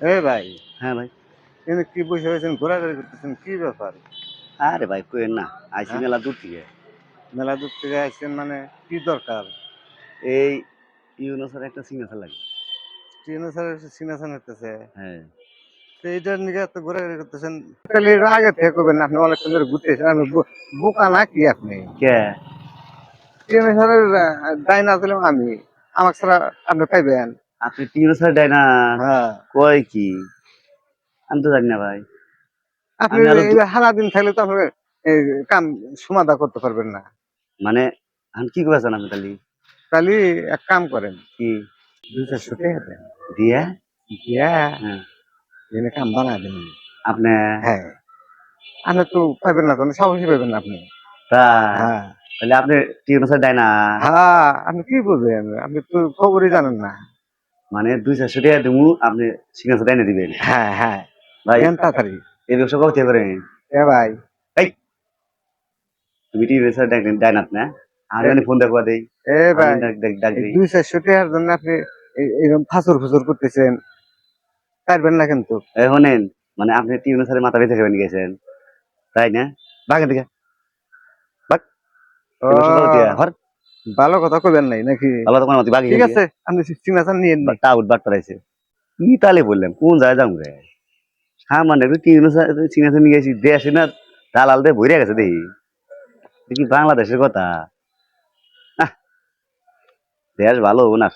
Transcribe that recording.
এ ভাই, হ্যাঁ ভাই। এনে কি বসে হয়েছেন, ঘোরাঘুরি করতেছেন, কি ব্যাপার? আরে ভাই কোয়েন না, আইসি হ্যাঁ, মেলা দূর থেকে। মেলা দূর থেকে আসছেন মানে কি দরকার? এই ইউনুসের একটা সিগনেচার লাগে। ট্রেনে স্যার সিগনেচার নিতেছে, হ্যাঁ। তো এইটার নিকে এত ঘোরাঘুরি করতেছেন। তাহলে এর আগে থেকে করবেন না, আপনি অনেকক্ষণ ধরে ঘুরতেছেন, আমি বোকা নাকি আপনি? কে? ট্রেনে স্যারের দায় না দিলাম আমি, আমাকে ছাড়া আপনি পাইবেন? আপনি ইউনুসের দেয় না? হ্যাঁ, কয় কি? আমি তো জানি না ভাই। আপনি আমি আরো এই সারা দিন থাকলে তো আপনি এই কাম সমাধা করতে পারবেন না। মানে আমি কি করেছেন আপনি তাহলে? তাহলে এক কাম করেন, কি 200 টাকা দেন, দিয়ে? দিয়া হ্যাঁ। এনে কাম বানা দেন। আপনি হ্যাঁ, আপনি তো পাইবেন না, কোনো সাহসী পাইবেন না আপনি। তা হ্যাঁ, তাহলে আপনি ইউনুসের দেয় না? হ্যাঁ, আপনি কি বুঝেন, আপনি তো খবরই জানেন না। মানে 200 টাকা দেবো, আপনি সিগনেচার এনে দিবেন? হ্যাঁ, হ্যাঁ, ভাই দেন তাড়াতাড়ি। এই ব্যবসা করতে পারেন? এ ভাই, এই তুমি ইউনুসের দেয় না না? আমি এ মানে ফোন দেখবা দেই। এ আমি ভাই, ডাক এই দিই। 200 টাকার জন্য আপনি এইরকম ফাসুর ফুসুর করতেছেন, পারবেন না কিন্তু। শোনেন, মানে আপনি ইউনুসের মাথা বেঁচে খাবেন গেছেন, তাই না? বাঘের দিকে বাঘ। ও, এই ব্যবসা করতে হর ভালো কথা কইবেন নাই নাকি? ভালো তোমার মতো বাঘ ঠিক এখান দিয়ে আছে, আপনি সিগনেচার নিয়েন নি। টাউট বাট পাঠাইছে। কি তালে বললাম কোন জায়গায় যাবো রে? সামান্য একটু সিগনেচার নিয়ে গেছি দেশে না, দালাল দিয়ে ভরে গেছে দেখি। দেখি বাংলাদেশের কথা। আহ, দেশ ভালো না।